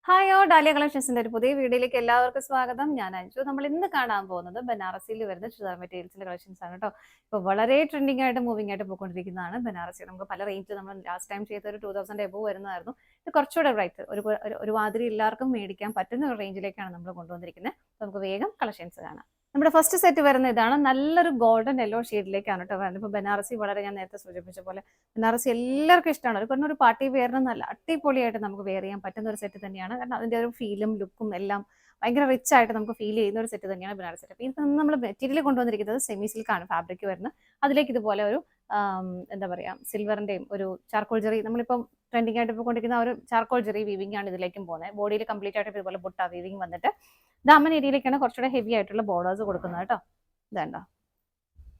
Hi ഓ dahlia കളക്ഷൻസിന്റെ ഒരു പുതിയ വീഡിയോയിലേക്ക് എല്ലാവർക്കും സ്വാഗതം. ഞാൻ അഞ്ജു. നമ്മൾ ഇന്ന് കാണാൻ പോകുന്നത് ബനാറസിയിൽ വരുന്ന ചുരിദാർ മെറ്റീരിയൽസിന്റെ കളക്ഷൻസ് ആണ് കേട്ടോ. ഇപ്പോൾ വളരെ ട്രെൻഡിങ് ആയിട്ട് മൂവിംഗ് ആയിട്ട് പോയിക്കൊണ്ടിരിക്കുന്നതാണ് ബനാറസി. നമുക്ക് പല റേഞ്ചിൽ നമ്മൾ ലാസ്റ്റ് ടൈം ചെയ്ത ഒരു 2000 എബോ വരുന്നതായിരുന്നു. ഇത് കുറച്ചുകൂടെ റേറ്റ് ഒരുമാതിരി എല്ലാവർക്കും മേടിക്കാൻ പറ്റുന്ന ഒരു റേഞ്ചിലേക്കാണ് നമ്മൾ കൊണ്ടുവന്നിരിക്കുന്നത്. നമുക്ക് വേഗം കളക്ഷൻസ് കാണാം. നമ്മുടെ ഫസ്റ്റ് സെറ്റ് വരുന്ന ഇതാണ്. നല്ലൊരു ഗോൾഡൻ യെല്ലോ ഷെയ്ഡിലേക്കാണ് കേട്ടോ വരുന്നത്. ഇപ്പോൾ ബനാറസി വളരെ ഞാൻ നേരത്തെ സൂചിപ്പിച്ച പോലെ ബനാറസി എല്ലാവർക്കും ഇഷ്ടമാണ്. ഒരു പറഞ്ഞ ഒരു പാർട്ടി വെയറിന് നല്ല അടിപൊളിയായിട്ട് നമുക്ക് വെയർ ചെയ്യാൻ പറ്റുന്ന ഒരു സെറ്റ് തന്നെയാണ്. കാരണം അതിന്റെ ഒരു ഫീലും ലുക്കും എല്ലാം ഭയങ്കര റിച്ച് ആയിട്ട് നമുക്ക് ഫീൽ ചെയ്യുന്ന ഒരു സെറ്റ് തന്നെയാണ് ബനാറസി സെറ്റ്. അപ്പോൾ ഇത് നമ്മൾ മെറ്റീരിയൽ കൊണ്ടുവന്നിരിക്കുന്നത് സെമി സിൽക്കാണ് ഫാബ്രിക് വരുന്നത്. അതിലേക്ക് ഇതുപോലെ ഒരു എന്താ പറയുക സിൽവറിന്റെയും ഒരു ചാർക്കോൾ ജെറി നമ്മളിപ്പം ട്രെൻഡിങ് ആയിട്ട് ഇപ്പോൾ കൊണ്ടിരിക്കുന്ന ഒരു ചാർക്കോൾ ജെറി വീവിംഗ് ആണ് ഇതിലേക്കും പോകുന്നത്. ബോഡിയിൽ കംപ്ലീറ്റ് ആയിട്ട് ഇതുപോലെ ബുട്ട വീവിംഗ് വന്നിട്ട് ദാമൻ ഏരിയയിലേക്കാണ് കുറച്ചുകൂടെ ഹെവി ആയിട്ടുള്ള ബോർഡേഴ്സ് കൊടുക്കുന്നത് കേട്ടോ. ഇതുണ്ടോ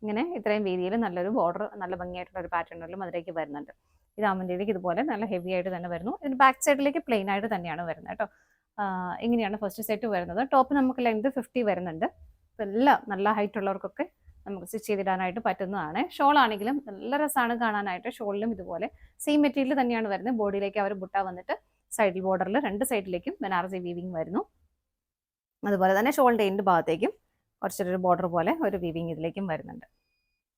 ഇങ്ങനെ ഇത്രയും വീതിയിൽ നല്ലൊരു ബോർഡർ നല്ല ഭംഗിയായിട്ടുള്ള ഒരു പാറ്റേണിലും അതിലേക്ക് വരുന്നുണ്ട്. ഇത് ആമൻ്റെയിലേക്ക് ഇതുപോലെ നല്ല ഹെവി ആയിട്ട് തന്നെ വരുന്നു. ഇതിന് ബാക്ക് സൈഡിലേക്ക് പ്ലെയിൻ ആയിട്ട് തന്നെയാണ് വരുന്നത് കേട്ടോ. ഇങ്ങനെയാണ് ഫസ്റ്റ് സെറ്റ് വരുന്നത്. ടോപ്പ് നമുക്ക് ലെങ്ത് 50 വരുന്നുണ്ട്. എല്ലാം നല്ല ഹൈറ്റ് ഉള്ളവർക്കൊക്കെ നമുക്ക് സ്റ്റിച്ച് ചെയ്തിടാനായിട്ട് പറ്റുന്നതാണ്. ഷോൾ ആണെങ്കിലും നല്ല രസമാണ് കാണാനായിട്ട്. ഷോളിലും ഇതുപോലെ സെയിം മെറ്റീരിയൽ തന്നെയാണ് വരുന്നത്. ബോഡിയിലേക്ക് അവർ ബുട്ട വന്നിട്ട് സൈഡിൽ ബോർഡറിൽ രണ്ട് സൈഡിലേക്കും ബനാറസി വീവിങ് വരുന്നു. അതുപോലെ തന്നെ ഷോളിൻ്റെ എൻഡ് ഭാഗത്തേക്കും കുറച്ചൊരു ബോർഡർ പോലെ ഒരു വീവിങ് ഇതിലേക്കും വരുന്നുണ്ട്.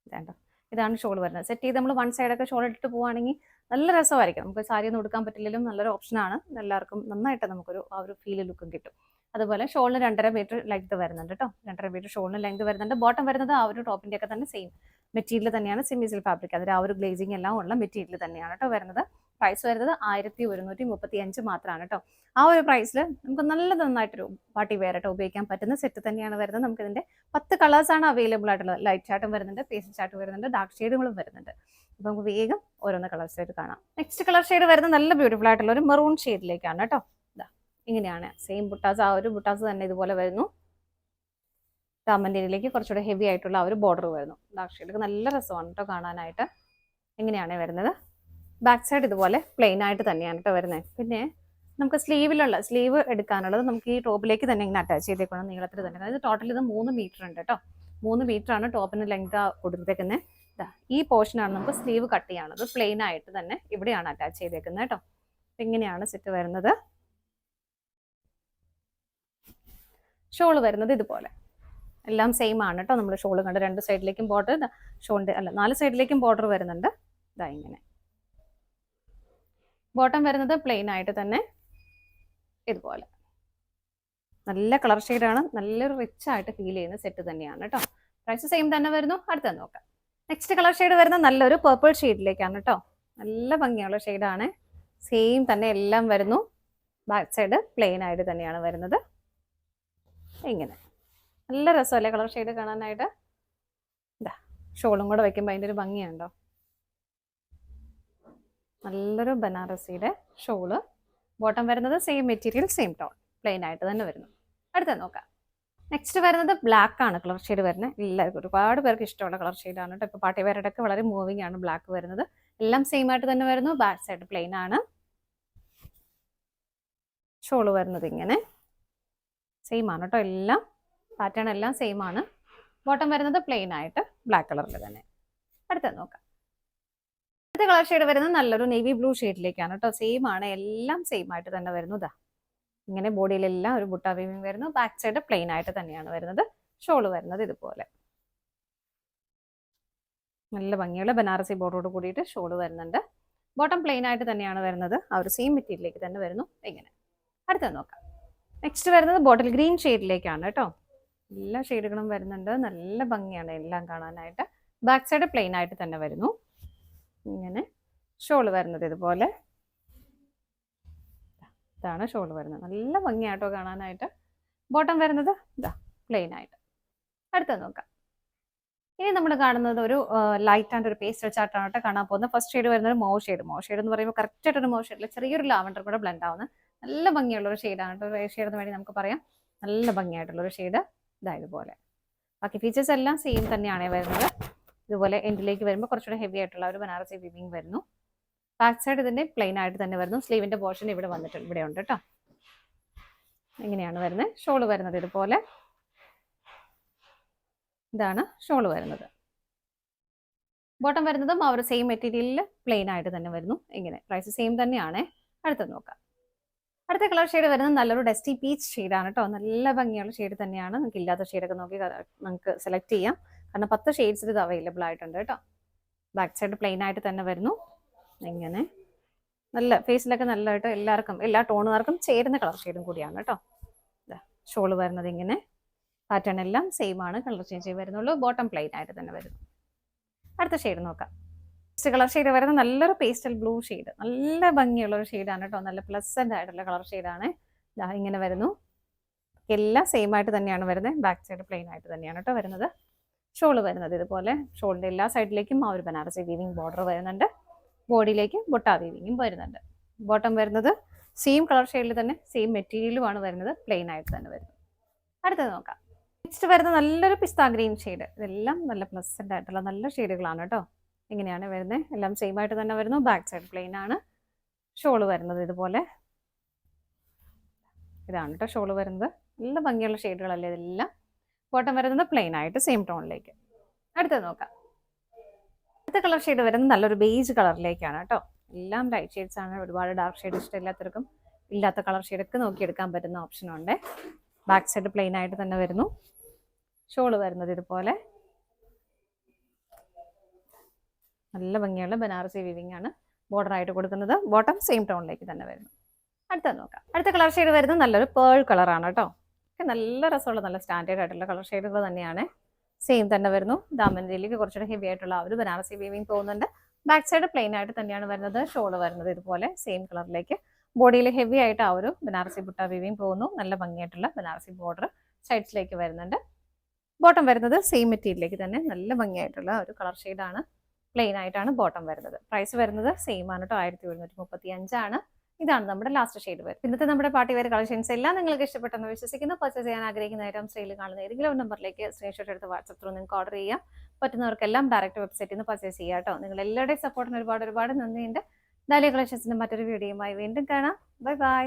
ഇതാണ്ടോ ഇതാണ് ഷോൾ വരുന്നത്. സെറ്റ് ചെയ്ത് നമ്മൾ വൺ സൈഡൊക്കെ ഷോൾ ഇട്ടിട്ട് പോവുകയാണെങ്കിൽ നല്ല രസമായിരിക്കും. നമുക്ക് സാരി ഒന്നും എടുക്കാൻ പറ്റില്ലെങ്കിലും നല്ലൊരു ഓപ്ഷനാണ്. എല്ലാവർക്കും നന്നായിട്ട് നമുക്കൊരു ആ ഒരു ഫീൽ ലുക്കും കിട്ടും. അതുപോലെ ഷോളിന് 2.5 മീറ്റർ ലെങ്ത് വരുന്നുണ്ട് കേട്ടോ. 2.5 മീറ്റർ ഷോളിന് ലെങ്ത് വരുന്നുണ്ട്. ബോട്ടം വരുന്നത് ആ ഒരു ടോപ്പിന്റെ ഒക്കെ തന്നെ സെയിം മെറ്റീരിയൽ തന്നെയാണ്. Semi silk fabric. അതിൽ ആ ഒരു ഗ്ലേസിങ് എല്ലാം ഉള്ള മെറ്റീരിയൽ തന്നെയാണ് കേട്ടോ വരുന്നത്. പ്രൈസ് വരുന്നത് 1135 മാത്രമാണ് കേട്ടോ. ആ ഒരു പ്രൈസിൽ നമുക്ക് നന്നായിട്ടൊരു പാർട്ടി വെയർ ആയിട്ട് ഉപയോഗിക്കാൻ പറ്റുന്ന സെറ്റ് തന്നെയാണ് വരുന്നത്. നമുക്ക് ഇതിന്റെ 10 കളേഴ്സാണ് അവൈലബിൾ ആയിട്ടുള്ളത്. ലൈറ്റ് ചാർട്ടും വരുന്നുണ്ട്, പേസ്റ്റൽ ചാർട്ട് വരുന്നുണ്ട്, ഡാർക്ക് ഷെയ്ഡുകളും വരുന്നുണ്ട്. അപ്പോൾ നമുക്ക് വേഗം ഓരോന്ന് കളേഴ്സായിട്ട് കാണാം. നെക്സ്റ്റ് കളർ ഷെയ്ഡ് വരുന്നത് നല്ല ബ്യൂട്ടിഫുൾ ആയിട്ടുള്ള ഒരു മെറൂൺ ഷെയ്ഡിലേക്കാണ് കേട്ടോ. ഇതാ ഇങ്ങനെയാണ് സെയിം ബുട്ടാസ്. ആ ഒരു ബുട്ടാസ് തന്നെ ഇതുപോലെ വരുന്നു. താമന്റേരിയിലേക്ക് കുറച്ചുകൂടെ ഹെവി ആയിട്ടുള്ള ആ ഒരു ബോർഡർ വരുന്നു. ഡാർക്ക് ഷെയ്ഡ് നല്ല രസമാണ് കേട്ടോ കാണാനായിട്ട്. എങ്ങനെയാണ് വരുന്നത്. ബാക്ക് സൈഡ് ഇതുപോലെ പ്ലെയിൻ ആയിട്ട് തന്നെയാണ് കേട്ടോ വരുന്നത്. പിന്നെ നമുക്ക് സ്ലീവ് എടുക്കാനുള്ളത് നമുക്ക് ഈ ടോപ്പിലേക്ക് തന്നെ ഇങ്ങനെ അറ്റാച്ച് ചെയ്തേക്കണം നീളത്തിൽ തന്നെ. അതായത് ടോട്ടൽ ഇത് 3 മീറ്റർ ഉണ്ട് കേട്ടോ. 3 മീറ്റർ ആണ് ടോപ്പിന് ലെങ്ത് കൊടുത്തേക്കുന്നത്. ഈ പോർഷനാണ് നമുക്ക് സ്ലീവ് കട്ട് ചെയ്യാനുള്ളത്. പ്ലെയിൻ ആയിട്ട് തന്നെ ഇവിടെയാണ് അറ്റാച്ച് ചെയ്തേക്കുന്നത് കേട്ടോ. ഇങ്ങനെയാണ് സെറ്റ് വരുന്നത്. ഷോള് വരുന്നത് ഇതുപോലെ എല്ലാം സെയിം ആണ് കേട്ടോ. നമ്മൾ ഷോള് കണ്ട് 2 സൈഡിലേക്കും ബോർഡർ, ഷോളിന്റെ 4 സൈഡിലേക്കും ബോർഡർ വരുന്നുണ്ട്. ഇതാ ഇങ്ങനെ. ബോട്ടം വരുന്നത് പ്ലെയിൻ ആയിട്ട് തന്നെ ഇതുപോലെ നല്ല കളർ ഷെയ്ഡാണ്. നല്ലൊരു റിച്ച് ആയിട്ട് ഫീൽ ചെയ്യുന്ന സെറ്റ് തന്നെയാണ് കേട്ടോ. പ്രൈസ് സെയിം തന്നെ വരുന്നു. അടുത്ത നോക്കാം. നെക്സ്റ്റ് കളർ ഷെയ്ഡ് വരുന്ന നല്ലൊരു പേർപ്പിൾ ഷെയ്ഡിലേക്കാണ് കേട്ടോ. നല്ല ഭംഗിയുള്ള ഷെയ്ഡാണ്. സെയിം തന്നെ എല്ലാം വരുന്നു. ബാക്ക് സൈഡ് പ്ലെയിൻ ആയിട്ട് തന്നെയാണ് വരുന്നത്. ഇങ്ങനെ നല്ല രസമല്ലേ കളർ ഷെയ്ഡ് കാണാനായിട്ട്. ഇതാ ഷോളും കൂടെ വെക്കുമ്പോൾ അതിൻ്റെ ഒരു ഭംഗിയുണ്ടോ. നല്ലൊരു ബനാറസിയുടെ ഷോള്. ബോട്ടം വരുന്നത് same material same tone plain ആയിട്ട് തന്നെ വരുന്നു. അടുത്ത നോക്കാം. നെക്സ്റ്റ് വരുന്നത് ബ്ലാക്ക് ആണ് കളർ ഷെയ്ഡ് വരുന്നത്. എല്ലാവർക്കും ഒരുപാട് പേർക്ക് ഇഷ്ടമുള്ള കളർ ഷെയ്ഡാണ് കേട്ടോ. ഇപ്പോൾ പാർട്ടി വെയറുടെ ഒക്കെ വളരെ മൂവിങ് ആണ് ബ്ലാക്ക് വരുന്നത്. എല്ലാം സെയിം ആയിട്ട് തന്നെ വരുന്നു. ബാക്ക് സൈഡ് പ്ലെയിൻ ആണ്. ഷോള് വരുന്നത് ഇങ്ങനെ സെയിം ആണ് കേട്ടോ. എല്ലാം പാറ്റേൺ എല്ലാം സെയിം ആണ്. ബോട്ടം വരുന്നത് പ്ലെയിൻ ആയിട്ട് ബ്ലാക്ക് കളറിൽ തന്നെ. അടുത്ത നോക്കാം. അടുത്ത കളർ ഷെയ്ഡ് വരുന്നത് നല്ലൊരു നേവി ബ്ലൂ ഷെയ്ഡിലേക്കാണ് കേട്ടോ. സെയിം ആണ്. എല്ലാം സെയിം ആയിട്ട് തന്നെ വരുന്നു. ഇതാ ഇങ്ങനെ ബോഡിയിലെല്ലാം ഒരു ബുട്ട വീവിങ് വരുന്നു. ബാക്ക് സൈഡ് പ്ലെയിൻ ആയിട്ട് തന്നെയാണ് വരുന്നത്. ഷോള് വരുന്നത് ഇതുപോലെ നല്ല ഭംഗിയുള്ള ബനാറസി ബോർഡറോട് കൂടിയിട്ട് ഷോള് വരുന്നുണ്ട്. ബോട്ടം പ്ലെയിൻ ആയിട്ട് തന്നെയാണ് വരുന്നത്. ആ ഒരു സെയിം മെറ്റീരിയലിലേക്ക് തന്നെ വരുന്നു. ഇങ്ങനെ. അടുത്ത നോക്കാം. നെക്സ്റ്റ് വരുന്നത് ബോട്ടിൽ ഗ്രീൻ ഷെയ്ഡിലേക്കാണ് കേട്ടോ. എല്ലാ ഷെയ്ഡുകളും വരുന്നുണ്ട്. നല്ല ഭംഗിയാണ് എല്ലാം കാണാനായിട്ട്. ബാക്ക് സൈഡ് പ്ലെയിൻ ആയിട്ട് തന്നെ വരുന്നു. ഇങ്ങനെ ഷോള് വരുന്നത് ഇതുപോലെ. ഇതാണ് ഷോള് വരുന്നത്. നല്ല ഭംഗിയായിട്ടോ കാണാനായിട്ട്. ബോട്ടം വരുന്നത് ഇതാ പ്ലെയിൻ ആയിട്ട്. അടുത്തത് നോക്കാം. ഇനി നമ്മൾ കാണുന്നത് ഒരു ലൈറ്റ് ആൻഡ് ഒരു പേസ്റ്റൽ ചാർട്ടാണ് കേട്ടോ കാണാൻ പോകുന്നത്. ഫസ്റ്റ് ഷെയ്ഡ് വരുന്നത് മോ ഷെയ്ഡ്. മോ ഷെയ്ഡ് എന്ന് പറയുമ്പോൾ കറക്റ്റ് ആയിട്ടൊരു മോ ഷെയ്ഡിൽ ചെറിയൊരു ലാവൻഡർ കൂടെ ബ്ലെൻഡ് ആവുന്ന നല്ല ഭംഗിയുള്ള ഒരു ഷെയ്ഡാണ് കേട്ടോ. ഷെയ്ഡ് എന്ന് വേണ്ടി നമുക്ക് പറയാം. നല്ല ഭംഗിയായിട്ടുള്ളൊരു ഷെയ്ഡ് ഇതായതുപോലെ. ബാക്കി ഫീച്ചേഴ്സ് എല്ലാം സെയിം തന്നെയാണ് വരുന്നത്. ഇതുപോലെ എൻഡിലേക്ക് വരുമ്പോൾ കുറച്ചുകൂടെ ഹെവി ആയിട്ടുള്ള ഒരു ബനാറസി വീവിങ് വരുന്നു. ബാക്ക് സൈഡ് ഇതിന്റെ പ്ലെയിൻ ആയിട്ട് തന്നെ വരുന്നു. സ്ലീവിന്റെ പോർഷൻ ഇവിടെ വന്നിട്ടുണ്ട്, ഇവിടെ ഉണ്ട് കേട്ടോ. ഇങ്ങനെയാണ് വരുന്നത്. ഷോള് വരുന്നത് ഇതുപോലെ. ഇതാണ് ഷോള് വരുന്നത്. ബോട്ടം വരുന്നതും ആ ഒരു സെയിം മെറ്റീരിയലിൽ പ്ലെയിൻ ആയിട്ട് തന്നെ വരുന്നു. ഇങ്ങനെ പ്രൈസ് സെയിം തന്നെയാണ്. അടുത്തത് നോക്കാം. അടുത്ത കളർ ഷെയ്ഡ് വരുന്നത് നല്ലൊരു ഡസ്റ്റി പീച്ച് ഷെയ്ഡാണ് കേട്ടോ. നല്ല ഭംഗിയുള്ള ഷെയ്ഡ് തന്നെയാണ്. നിങ്ങൾക്ക് ഇല്ലാത്ത ഷെയ്ഡൊക്കെ നോക്കി നമുക്ക് സെലക്ട് ചെയ്യാം. കാരണം 10 ഷെയ്ഡ്സിൽ ഇത് അവൈലബിൾ ആയിട്ടുണ്ട് കേട്ടോ. ബാക്ക് സൈഡ് പ്ലെയിൻ ആയിട്ട് തന്നെ വരുന്നു. ഇങ്ങനെ നല്ല ഫേസിലൊക്കെ നല്ലതായിട്ട് എല്ലാവർക്കും എല്ലാ ടോണുകാർക്കും ചേരുന്ന കളർ ഷെയ്ഡും കൂടിയാണ് കേട്ടോ. ഷോള് വരുന്നത് ഇങ്ങനെ പാറ്റേൺ എല്ലാം സെയിം ആണ്. കളർ ചേഞ്ച് വരുന്നുള്ളൂ. ബോട്ടം പ്ലെയിൻ ആയിട്ട് തന്നെ വരുന്നു. അടുത്ത ഷെയ്ഡ് നോക്കാം. നെക്സ്റ്റ് കളർ ഷെയ്ഡ് വരുന്നത് നല്ലൊരു പേസ്റ്റൽ ബ്ലൂ ഷെയ്ഡ്. നല്ല ഭംഗിയുള്ള ഒരു ഷെയ്ഡാണ് കേട്ടോ. നല്ല പ്ലസന്റ് ആയിട്ടുള്ള കളർ ഷെയ്ഡാണ്. ഇങ്ങനെ വരുന്നു. എല്ലാം സെയിം ആയിട്ട് തന്നെയാണ് വരുന്നത്. ബാക്ക് സൈഡ് പ്ലെയിൻ ആയിട്ട് തന്നെയാണ് കേട്ടോ വരുന്നത്. ഷോള് വരുന്നത് ഇതുപോലെ ഷോളിന്റെ എല്ലാ സൈഡിലേക്കും ആ ഒരു ബനാറസി വീവിംഗ് ബോർഡർ വരുന്നുണ്ട്. ബോഡിയിലേക്ക് ബുട്ടാ വീവിങ്ങും വരുന്നുണ്ട്. ബോട്ടം വരുന്നത് സെയിം കളർ ഷെയ്ഡിൽ തന്നെ സെയിം മെറ്റീരിയലുമാണ് വരുന്നത്. പ്ലെയിൻ ആയിട്ട് തന്നെ വരുന്നത്. അടുത്തത് നോക്കാം. നെക്സ്റ്റ് വരുന്നത് നല്ലൊരു പിസ്ത ഗ്രീൻ ഷെയ്ഡ്. ഇതെല്ലാം നല്ല പ്ലസന്റ് ആയിട്ടുള്ള നല്ല ഷെയ്ഡുകളാണ് കേട്ടോ. ഇങ്ങനെയാണ് വരുന്നത്. എല്ലാം സെയിം ആയിട്ട് തന്നെ വരുന്നു. ബാക്ക് സൈഡ് പ്ലെയിൻ ആണ്. ഷോള് വരുന്നത് ഇതുപോലെ ഇതാണ് കേട്ടോ ഷോള് വരുന്നത്. നല്ല ഭംഗിയുള്ള ഷെയ്ഡുകളല്ലേ ഇതെല്ലാം. ബോട്ടം വരുന്നത് പ്ലെയിൻ ആയിട്ട് സെയിം ടോണിലേക്ക്. അടുത്തത് നോക്കാം. അടുത്ത കളർ ഷെയ്ഡ് വരുന്നത് നല്ലൊരു ബേജ് കളറിലേക്കാണ് കേട്ടോ. എല്ലാം ലൈറ്റ് ഷെയ്ഡ്സ് ആണ്. ഒരുപാട് ഡാർക്ക് ഷെയ്ഡ് ഇഷ്ടമില്ലാത്തവർക്കും ഇല്ലാത്ത കളർ ഷെയ്ഡൊക്കെ നോക്കിയെടുക്കാൻ പറ്റുന്ന ഓപ്ഷനുണ്ട്. ബാക്ക് സൈഡ് പ്ലെയിൻ ആയിട്ട് തന്നെ വരുന്നു. ഷോള് വരുന്നത് ഇതുപോലെ നല്ല ഭംഗിയുള്ള ബനാറസി വീവിംഗ് ആണ് ബോർഡർ ആയിട്ട് കൊടുക്കുന്നത്. ബോട്ടം സെയിം ടോണിലേക്ക് തന്നെ വരുന്നു. അടുത്തത് നോക്കാം. അടുത്ത കളർ ഷെയ്ഡ് വരുന്നത് നല്ലൊരു പേൾ കളറാണ് കേട്ടോ. നല്ല രസമുള്ള നല്ല സ്റ്റാൻഡേർഡ് ആയിട്ടുള്ള കളർ ഷെയ്ഡുകൾ തന്നെയാണ്. സെയിം തന്നെ വരുന്നു. ദാമൻജിയിലേക്ക് കുറച്ചുകൂടെ ഹെവി ആയിട്ടുള്ള ആ ഒരു ബനാറസി വീവിംഗ് പോകുന്നുണ്ട്. ബാക്ക് സൈഡ് പ്ലെയിൻ ആയിട്ട് തന്നെയാണ് വരുന്നത്. ഷോള് വരുന്നത് ഇതുപോലെ സെയിം കളറിലേക്ക്. ബോഡിയിൽ ഹെവി ആയിട്ട് ആ ഒരു ബനാറസി ബുട്ട വീവിംഗ് പോകുന്നു. നല്ല ഭംഗിയായിട്ടുള്ള ബനാറസി ബോർഡർ സൈഡ്സിലേക്ക് വരുന്നുണ്ട്. ബോട്ടം വരുന്നത് സെയിം മെറ്റീരിയലിലേക്ക് തന്നെ നല്ല ഭംഗിയായിട്ടുള്ള ഒരു കളർ ഷെയ്ഡാണ്. പ്ലെയിൻ ആയിട്ടാണ് ബോട്ടം വരുന്നത്. പ്രൈസ് വരുന്നത് സെയിം ആണ് കേട്ടോ. 1735 ആണ്. ഇതാണ് നമ്മുടെ ലാസ്റ്റ് ഷെയ്ഡ് വരുന്നത്. ഇന്നത്തെ നമ്മുടെ പാർട്ടി വെയർ കളക്ഷൻസ് എല്ലാം നിങ്ങൾക്ക് ഇഷ്ടപ്പെട്ടെന്ന് വിശ്വസിക്കുന്നു. പർച്ചേസ് ചെയ്യാൻ ആഗ്രഹിക്കുന്ന ഐറ്റം സെയിൽ കാണുന്ന ഏതെങ്കിലും ഒരു നമ്പറിലേക്ക് സ്ക്രീൻഷോട്ട് എടുത്ത് വാട്സ്ആപ്പ് ത്രൂ നിങ്ങൾക്ക് ഓർഡർ ചെയ്യാം. പറ്റുന്നവർക്കെല്ലാം ഡയറക്റ്റ് വെബ്സൈറ്റിൽ നിന്ന് പർച്ചേസ് ചെയ്യാം കേട്ടോ. നിങ്ങൾ എല്ലാവരുടെയും സപ്പോർട്ടിന് ഒരുപാട് നന്ദിയുണ്ട്. ഡാലിയ കളക്ഷൻസിന്റെ മറ്റൊരു വീഡിയോയുമായി വീണ്ടും കാണാം. Bye bye.